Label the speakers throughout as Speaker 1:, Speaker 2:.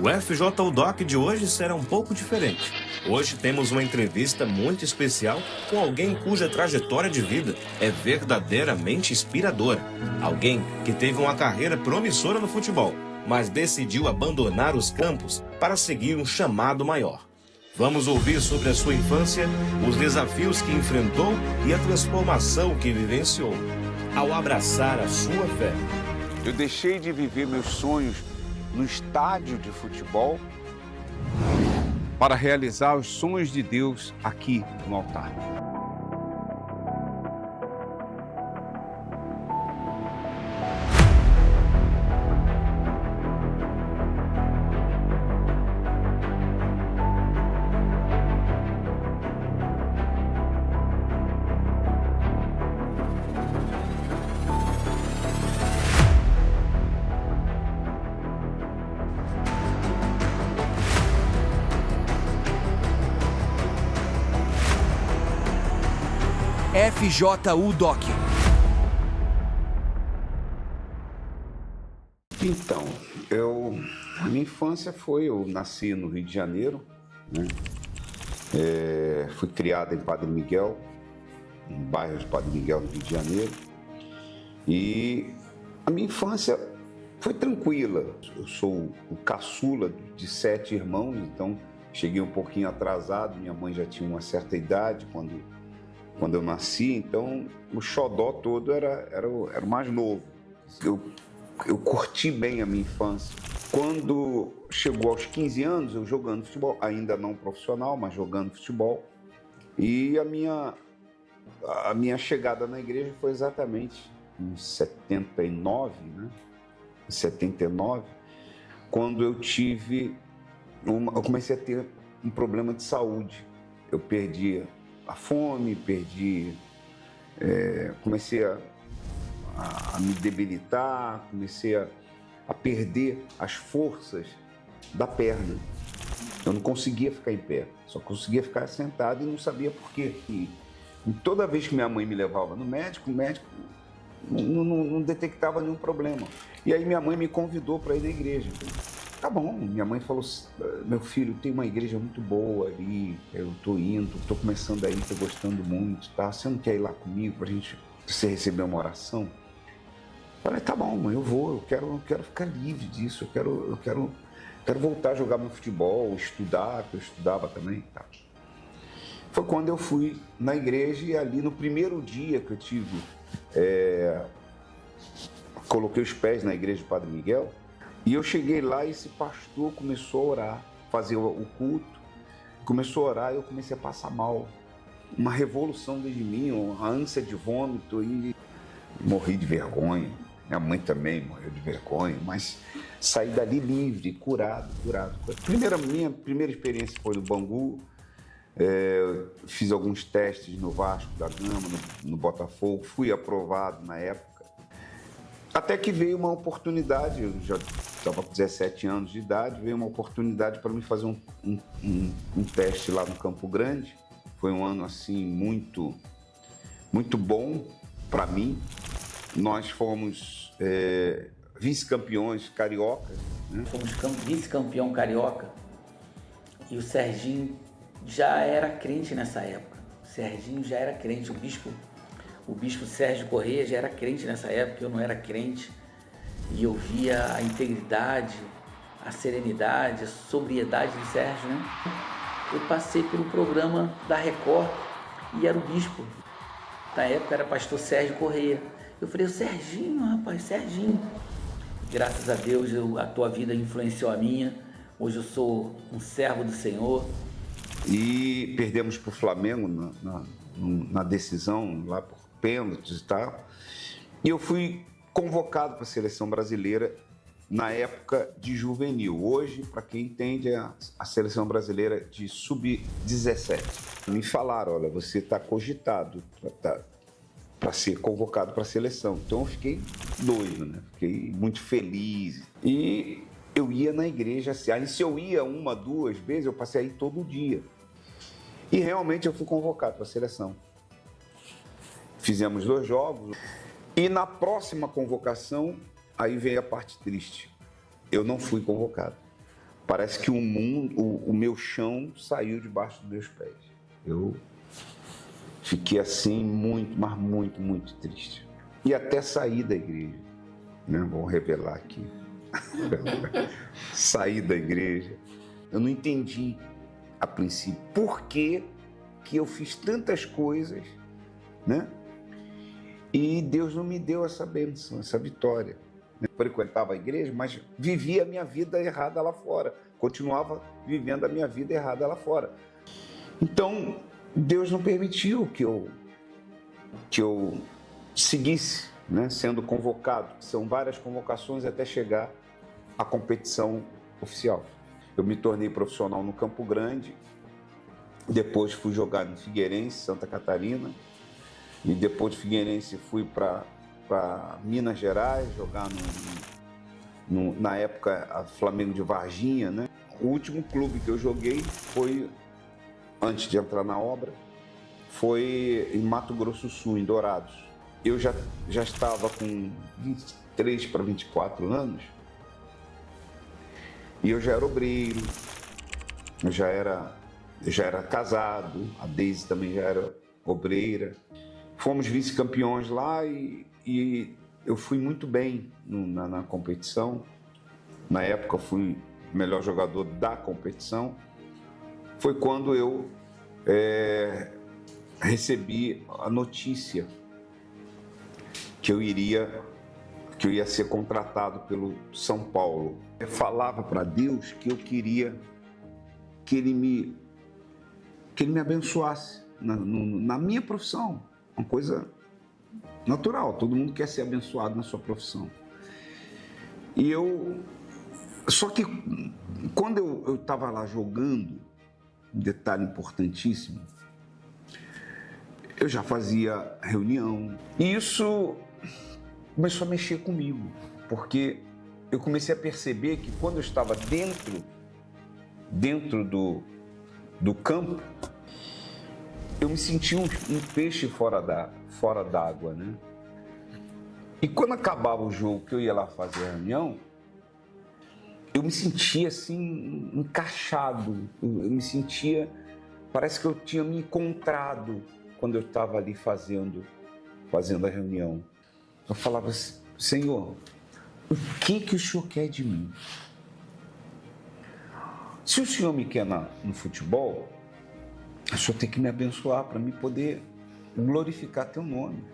Speaker 1: O FJ Doc de hoje será um pouco diferente. Hoje temos uma entrevista muito especial com alguém cuja trajetória de vida é verdadeiramente inspiradora. Alguém que teve uma carreira promissora no futebol, mas decidiu abandonar os campos para seguir um chamado maior. Vamos ouvir sobre a sua infância, os desafios que enfrentou e a transformação que vivenciou ao abraçar a sua fé.
Speaker 2: Eu deixei de viver meus sonhos no estádio de futebol para realizar os sonhos de Deus aqui no altar.
Speaker 3: FJU Doc.
Speaker 2: Então, a minha infância eu nasci no Rio de Janeiro, né? Fui criado em Padre Miguel, no bairro de Padre Miguel, no Rio de Janeiro. E a minha infância foi tranquila. Eu sou o caçula de 7 irmãos, então cheguei um pouquinho atrasado. Minha mãe já tinha uma certa idade quando eu nasci, então o xodó todo era o mais novo. Eu curti bem a minha infância. Quando chegou aos 15 anos, eu jogando futebol, ainda não profissional, mas jogando futebol, e a minha chegada na igreja foi exatamente em 79, né? Em 79, quando eu comecei a ter um problema de saúde. Eu perdi a fome, comecei a me debilitar, comecei a perder as forças da perna. Eu não conseguia ficar em pé, só conseguia ficar sentado e não sabia por quê. E toda vez que minha mãe me levava no médico, o médico não detectava nenhum problema. E aí minha mãe me convidou para ir na igreja. Tá bom, minha mãe falou, meu filho, tem uma igreja muito boa ali, eu tô indo, tô começando aí, tô gostando muito, tá? Você não quer ir lá comigo pra você receber uma oração? Eu falei, tá bom, mãe, eu vou, eu quero ficar livre disso, eu quero voltar a jogar meu futebol, estudar, que eu estudava também, tá? Foi quando eu fui na igreja e ali no primeiro dia que eu tive, coloquei os pés na igreja do Padre Miguel. E eu cheguei lá e esse pastor começou a orar, fazer o culto, começou a orar e eu comecei a passar mal. Uma revolução dentro de mim, uma ânsia de vômito e morri de vergonha. Minha mãe também morreu de vergonha, mas saí dali livre, curado. Minha primeira experiência foi no Bangu, fiz alguns testes no Vasco da Gama, no Botafogo, fui aprovado na época. Até que veio uma oportunidade, eu já estava com 17 anos de idade, veio uma oportunidade para mim fazer um teste lá no Campo Grande. Foi um ano assim muito bom para mim. Nós fomos vice-campeões cariocas, né?
Speaker 4: Fomos vice-campeão carioca e o Serginho já era crente nessa época. O Serginho já era crente, o bispo Sérgio Correia já era crente nessa época, eu não era crente, e eu via a integridade, a serenidade, a sobriedade de Sérgio, né? Eu passei pelo programa da Record e era o bispo, na época era pastor Sérgio Correia. Eu falei, Serginho, rapaz, Serginho. Graças a Deus a tua vida influenciou a minha, hoje eu sou um servo do Senhor.
Speaker 2: E perdemos para o Flamengo na decisão, lá por pênaltis e tal. E eu fui convocado para a seleção brasileira na época de juvenil. Hoje, para quem entende, é a seleção brasileira de sub-17. Me falaram, olha, você está cogitado para ser convocado para a seleção. Então eu fiquei doido, né? Fiquei muito feliz. E eu ia na igreja, assim, aí se eu ia 1, 2 vezes, eu passei aí todo dia. E realmente eu fui convocado para a seleção. Fizemos 2 jogos. E na próxima convocação, aí veio a parte triste. Eu não fui convocado. parece que o mundo, o meu chão saiu debaixo dos meus pés. Eu fiquei assim muito, mas muito, muito triste. E até sair da igreja, né? Vou revelar aqui. Saí da igreja. Eu não entendi a princípio por que eu fiz tantas coisas, né? E Deus não me deu essa bênção, essa vitória. Eu frequentava a igreja, mas vivia a minha vida errada lá fora. Continuava vivendo a minha vida errada lá fora. Então, Deus não permitiu que eu seguisse, né, sendo convocado. São várias convocações até chegar à competição oficial. Eu me tornei profissional no Campo Grande, depois fui jogar no Figueirense, Santa Catarina, e depois de Figueirense fui para Minas Gerais, jogar na época a Flamengo de Varginha, né? O último clube que eu joguei foi, antes de entrar na obra, foi em Mato Grosso do Sul, em Dourados. Eu já estava com 23 para 24 anos e eu já era obreiro, eu já era casado, a Deise também já era obreira. Fomos vice-campeões lá e eu fui muito bem na competição. Na época fui o melhor jogador da competição. Foi quando eu recebi a notícia que eu ia ser contratado pelo São Paulo. Eu falava para Deus que eu queria que Ele me abençoasse na minha profissão. Uma coisa natural, todo mundo quer ser abençoado na sua profissão. Só que quando eu estava lá jogando, um detalhe importantíssimo, eu já fazia reunião. E isso começou a mexer comigo, porque eu comecei a perceber que quando eu estava dentro do campo, eu me sentia um peixe fora d'água, né? E quando acabava o jogo, que eu ia lá fazer a reunião, eu me sentia assim, encaixado. Eu me sentia, parece que eu tinha me encontrado quando eu estava ali fazendo a reunião. Eu falava assim, Senhor, o que o Senhor quer de mim? Se o Senhor me quer no futebol, o Senhor tem que me abençoar para me poder glorificar Teu nome.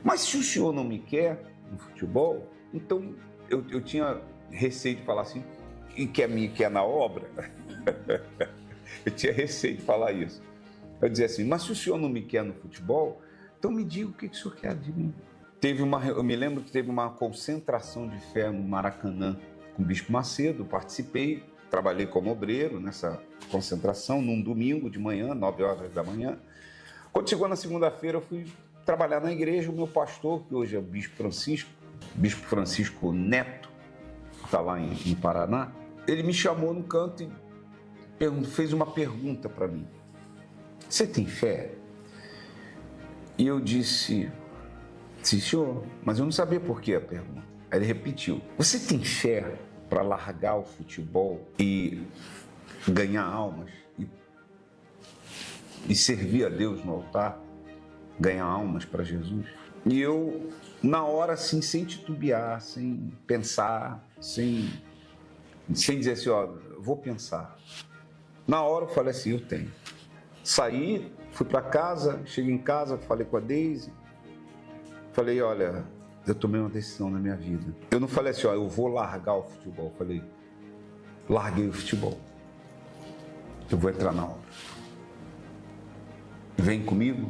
Speaker 2: Mas se o Senhor não me quer no futebol, então eu tinha receio de falar assim, e me quer na obra? Eu tinha receio de falar isso. Eu dizia assim, mas se o Senhor não me quer no futebol, então me diga o que o Senhor quer de mim. Eu me lembro que teve uma concentração de fé no Maracanã com o Bispo Macedo, participei, trabalhei como obreiro nessa concentração, num domingo de manhã, 9 horas da manhã. Quando chegou na segunda-feira, eu fui trabalhar na igreja, o meu pastor, que hoje é o Bispo Francisco Neto, que está lá em Paraná, ele me chamou no canto e fez uma pergunta para mim. Você tem fé? E eu disse, sim, senhor, mas eu não sabia por que a pergunta. Aí ele repetiu, você tem fé para largar o futebol e ganhar almas e servir a Deus no altar, ganhar almas para Jesus? E eu, na hora, assim, sem titubear, sem pensar, sem dizer assim, ó, vou pensar. Na hora eu falei assim, eu tenho. Saí, fui para casa, cheguei em casa, falei com a Deise, falei, olha, eu tomei uma decisão na minha vida. Eu não falei assim, ó, eu vou largar o futebol. Eu falei, larguei o futebol. Eu vou entrar na obra. Vem comigo?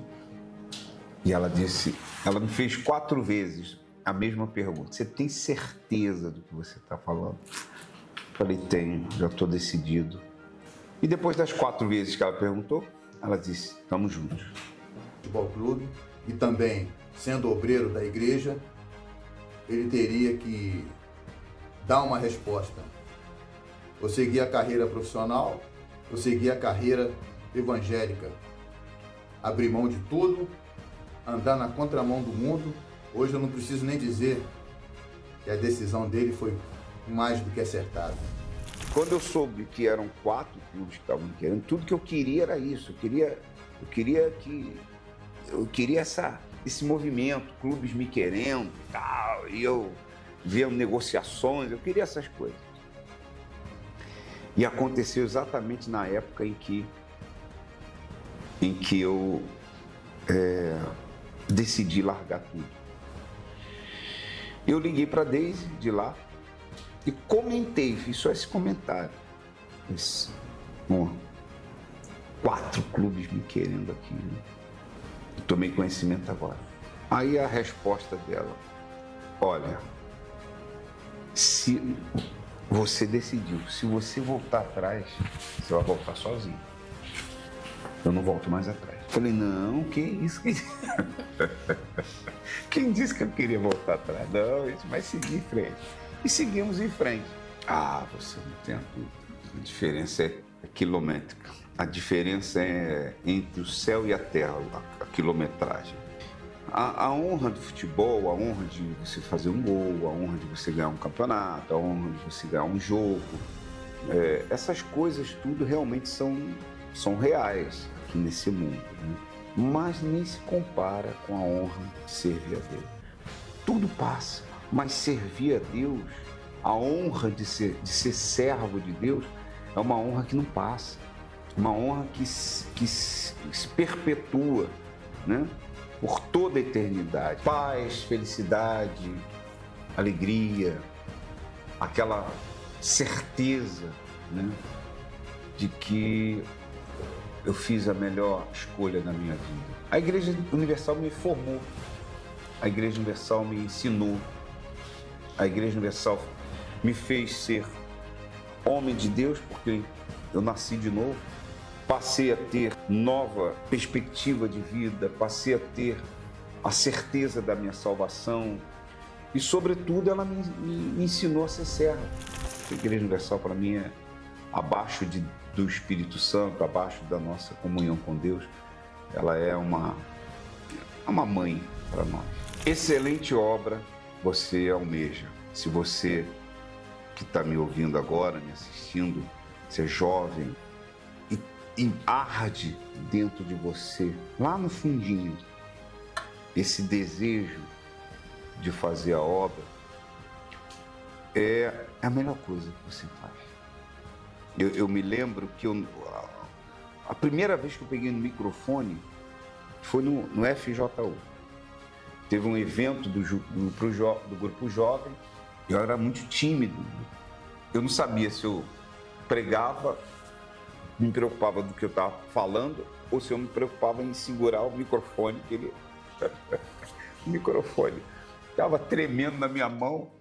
Speaker 2: E ela disse, ela me fez 4 vezes a mesma pergunta. Você tem certeza do que você está falando? Eu falei, tenho, já estou decidido. E depois das 4 vezes que ela perguntou, ela disse, estamos juntos.
Speaker 3: Futebol Clube, e também, sendo obreiro da igreja, ele teria que dar uma resposta. Ou seguir a carreira profissional, ou seguir a carreira evangélica. Abrir mão de tudo, andar na contramão do mundo. Hoje eu não preciso nem dizer que a decisão dele foi mais do que acertada.
Speaker 2: Quando eu soube que eram 4 clubes que estavam me querendo, tudo que eu queria era isso. Eu queria esse movimento, clubes me querendo e tal, e eu vendo negociações, eu queria essas coisas. E aconteceu exatamente na época em que eu decidi largar tudo. Eu liguei para a Deise de lá e comentei, fiz só esse comentário. 4 clubes me querendo aqui, né? Tomei conhecimento agora. Aí a resposta dela: olha, se você decidiu, se você voltar atrás, você vai voltar sozinho. Eu não volto mais atrás. Falei, não, que isso? Quem disse que eu queria voltar atrás? Não, a gente vai seguir em frente. E seguimos em frente. Ah, você não tem a dúvida. A diferença é quilométrica. A diferença é entre o céu e a terra, a quilometragem. A honra do futebol, a honra de você fazer um gol, a honra de você ganhar um campeonato, a honra de você ganhar um jogo, essas coisas tudo realmente são reais aqui nesse mundo, né? Mas nem se compara com a honra de servir a Deus. Tudo passa, mas servir a Deus, a honra de ser servo de Deus, é uma honra que não passa, uma honra que se perpetua, né? Por toda a eternidade. Paz, felicidade, alegria, aquela certeza, né, de que eu fiz a melhor escolha da minha vida. A Igreja Universal me formou, a Igreja Universal me ensinou, a Igreja Universal me fez ser homem de Deus, porque eu nasci de novo. Passei a ter nova perspectiva de vida, passei a ter a certeza da minha salvação e, sobretudo, ela me ensinou a ser servo. A Igreja Universal, para mim, é abaixo do Espírito Santo, abaixo da nossa comunhão com Deus. Ela é uma mãe para nós. Excelente obra você almeja. Se você que está me ouvindo agora, me assistindo, você é jovem, e arde dentro de você, lá no fundinho, esse desejo de fazer a obra, é a melhor coisa que você faz. Eu me lembro que a primeira vez que eu peguei no microfone foi no FJU. Teve um evento do Grupo Jovem, eu era muito tímido, eu não sabia se eu pregava, me preocupava do que eu estava falando, ou se eu me preocupava em segurar o microfone, o microfone estava tremendo na minha mão.